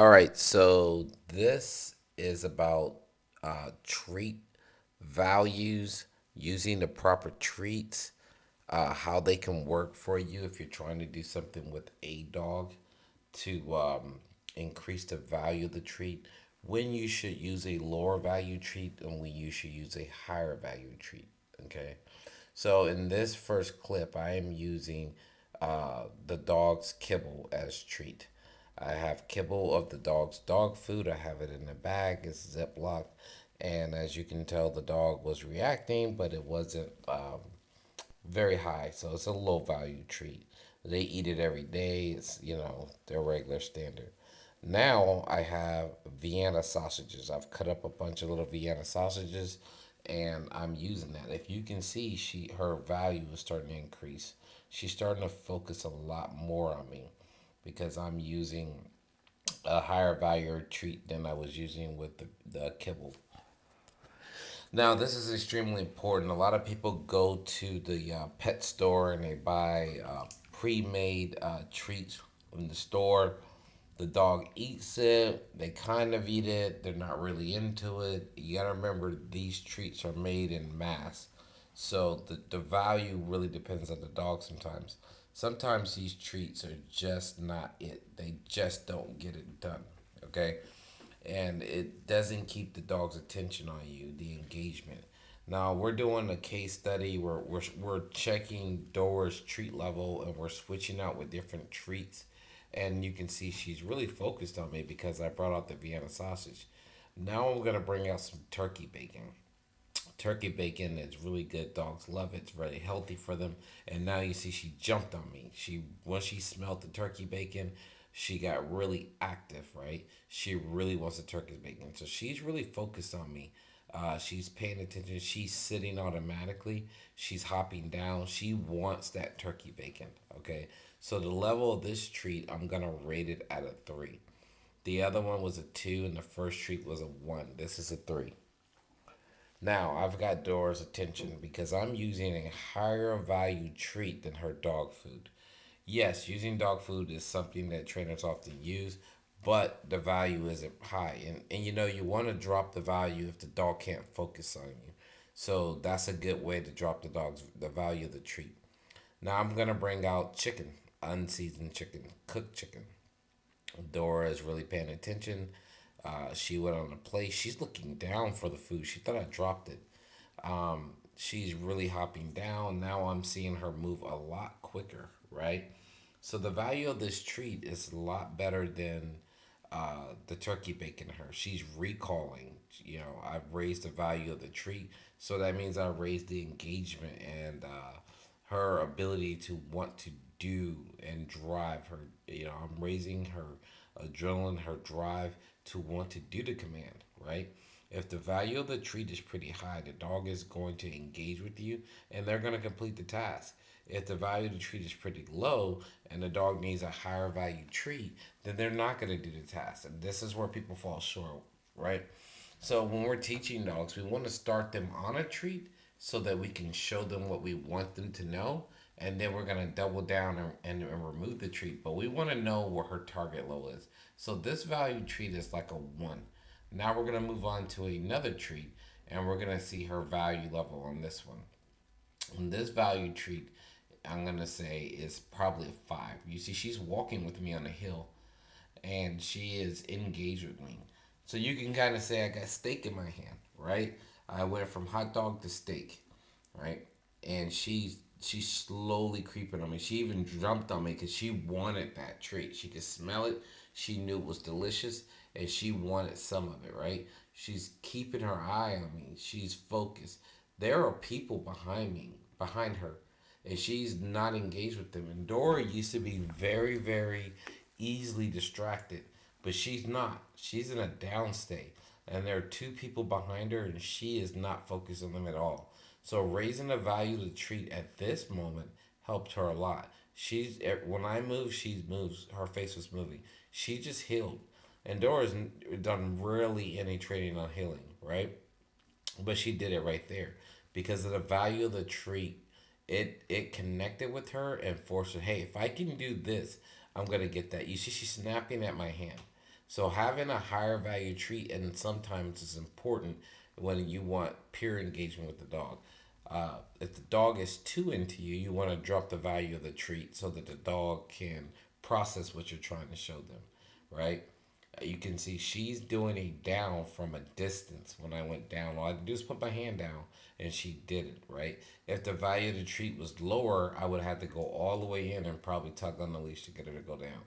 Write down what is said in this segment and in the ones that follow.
All right, so this is about treat values, using the proper treats, how they can work for you if you're trying to do something with a dog to increase the value of the treat, when you should use a lower value treat and when you should use a higher value treat. Okay, so in this first clip, I am using the dog's kibble as treat. I have kibble of the dog's dog food. I have it in a bag. It's Ziploc. And as you can tell, the dog was reacting, but it wasn't very high. So it's a low value treat. They eat it every day. It's, their regular standard. Now I have Vienna sausages. I've cut up a bunch of little Vienna sausages and I'm using that. If you can see, her value is starting to increase. She's starting to focus a lot more on me because I'm using a higher value treat than I was using with the kibble. Now, this is extremely important. A lot of people go to the pet store and they buy pre made treats from the store. The dog eats it, they kind of eat it, they're not really into it. You gotta remember these treats are made in mass. So the value really depends on the dog sometimes. Sometimes these treats are just not it. They just don't get it done. Okay? And it doesn't keep the dog's attention on you, the engagement. Now we're doing a case study where we're checking Dora's treat level and we're switching out with different treats. And you can see she's really focused on me because I brought out the Vienna sausage. Now I'm gonna bring out some turkey bacon. Turkey bacon is really good. Dogs love it. It's very healthy for them. And now you see she jumped on me. She once she smelled the turkey bacon, she got really active, right? She really wants the turkey bacon. So she's really focused on me. She's paying attention. She's sitting automatically. She's hopping down. She wants that turkey bacon. Okay. So the level of this treat, I'm gonna rate it at a three. The other one was a two, and the first treat was a one. This is a three. Now, I've got Dora's attention because I'm using a higher value treat than her dog food. Yes, using dog food is something that trainers often use, but the value isn't high. And you want to drop the value if the dog can't focus on you. So that's a good way to drop the value of the treat. Now I'm gonna bring out chicken, unseasoned chicken, cooked chicken. Dora is really paying attention. She went on the plate. She's looking down for the food. She thought I dropped it. She's really hopping down. Now I'm seeing her move a lot quicker, right? So the value of this treat is a lot better than the turkey bacon her. She's recalling. I've raised the value of the treat. So that means I raised the engagement and her ability to want to do and drive her. I'm raising her adrenaline, her drive to want to do the command, right? If the value of the treat is pretty high, the dog is going to engage with you and they're going to complete the task. If the value of the treat is pretty low and the dog needs a higher value treat, then they're not going to do the task. And this is where people fall short, right? So when we're teaching dogs, we want to start them on a treat so that we can show them what we want them to know. And then we're going to double down and remove the treat. But we want to know where her target level is. So this value treat is like a one. Now we're going to move on to another treat and we're going to see her value level on this one. And this value treat, I'm going to say, is probably a five. You see, she's walking with me on the hill and she is engaged with me. So you can kind of say I got steak in my hand, right? I went from hot dog to steak, right? And she's slowly creeping on me. She even jumped on me because she wanted that treat. She could smell it. She knew it was delicious, and she wanted some of it, right? She's keeping her eye on me. She's focused. There are people behind me, behind her, and she's not engaged with them. And Dora used to be very, very easily distracted, but she's not. She's in a downstate, and there are two people behind her, and she is not focused on them at all. So raising the value of the treat at this moment helped her a lot. When I moved, she moves. Her face was moving. She just healed, and Dora's done rarely any training on healing, right? But she did it right there because of the value of the treat. It connected with her and forced her. Hey, if I can do this, I'm gonna get that. You see, she's snapping at my hand. So having a higher value treat, and sometimes it's important when you want pure engagement with the dog. If the dog is too into you, you want to drop the value of the treat so that the dog can process what you're trying to show them, right? You can see she's doing a down from a distance. When I went down, all I had to do is put my hand down and she did it, right? If the value of the treat was lower, I would have to go all the way in and probably tug on the leash to get her to go down.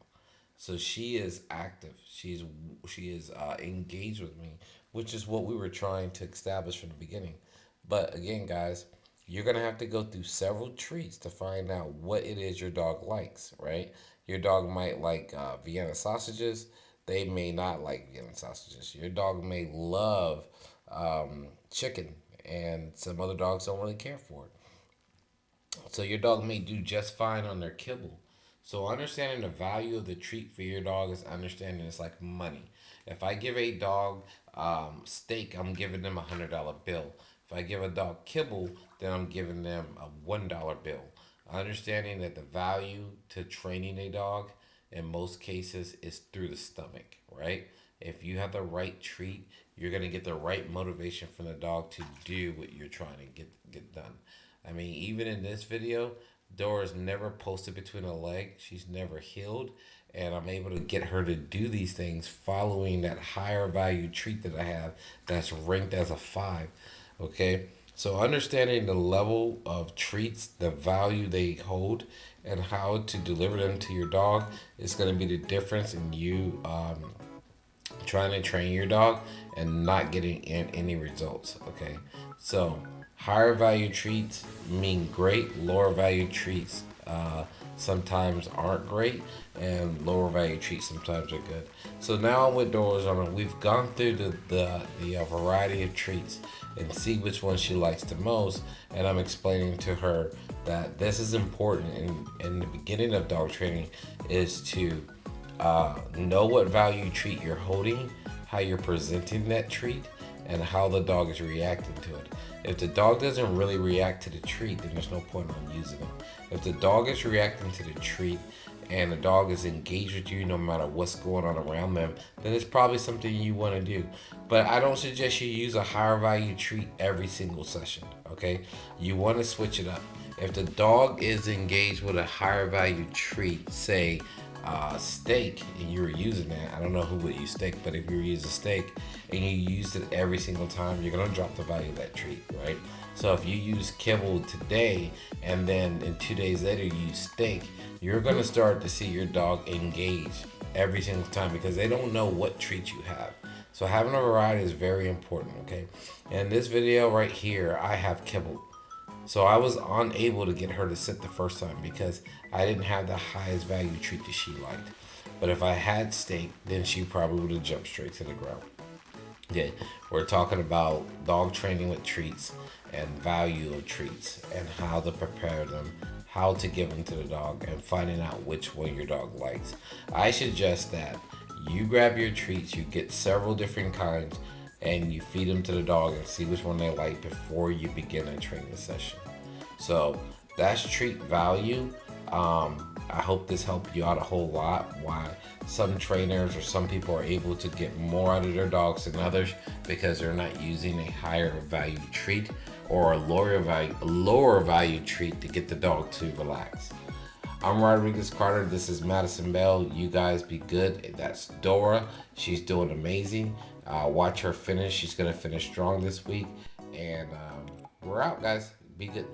So she is active. She is engaged with me, which is what we were trying to establish from the beginning. But again, guys, you're gonna have to go through several treats to find out what it is your dog likes. Right? Your dog might like Vienna sausages. They may not like Vienna sausages. Your dog may love chicken, and some other dogs don't really care for it. So your dog may do just fine on their kibble. So understanding the value of the treat for your dog is understanding it's like money. If I give a dog steak, I'm giving them $100 bill. If I give a dog kibble, then I'm giving them a $1 bill. Understanding that the value to training a dog in most cases is through the stomach, right? If you have the right treat, you're gonna get the right motivation from the dog to do what you're trying to get done. I mean, even in this video, Dora's never posted between a leg. She's never healed. And I'm able to get her to do these things following that higher value treat that I have that's ranked as a 5. Okay? So understanding the level of treats, the value they hold, and how to deliver them to your dog is going to be the difference in you trying to train your dog and not getting in any results. Okay, so higher value treats mean great. Lower value treats sometimes aren't great, and lower value treats sometimes are good. So now with Dora's on, we've gone through the variety of treats and see which one she likes the most. And I'm explaining to her that this is important in the beginning of dog training is to know what value treat you're holding, how you're presenting that treat, and how the dog is reacting to it. If the dog doesn't really react to the treat, then there's no point on using them. If the dog is reacting to the treat and the dog is engaged with you no matter what's going on around them, then it's probably something you want to do. But I don't suggest you use a higher value treat every single session, okay? You want to switch it up. If the dog is engaged with a higher value treat, say steak, and you were using that, I don't know who would use steak, but if you were using steak and you used it every single time, you're gonna drop the value of that treat, right? So if you use kibble today and then in 2 days later you use steak, you're gonna start to see your dog engage every single time because they don't know what treat you have. So having a variety is very important, okay? In this video right here, I have kibble. So I was unable to get her to sit the first time because I didn't have the highest value treat that she liked. But if I had steak, then she probably would have jumped straight to the ground. Yeah, we're talking about dog training with treats and value of treats and how to prepare them, how to give them to the dog, and finding out which one your dog likes. I suggest that you grab your treats, you get several different kinds, and you feed them to the dog and see which one they like before you begin a training session. So that's treat value. I hope this helped you out a whole lot. Why some trainers or some people are able to get more out of their dogs than others because they're not using a higher value treat or a lower value treat to get the dog to relax. I'm Rodriguez Carter. This is Madison Bell. You guys be good. That's Dora. She's doing amazing. Watch her finish. She's going to finish strong this week. And we're out, guys. Be good.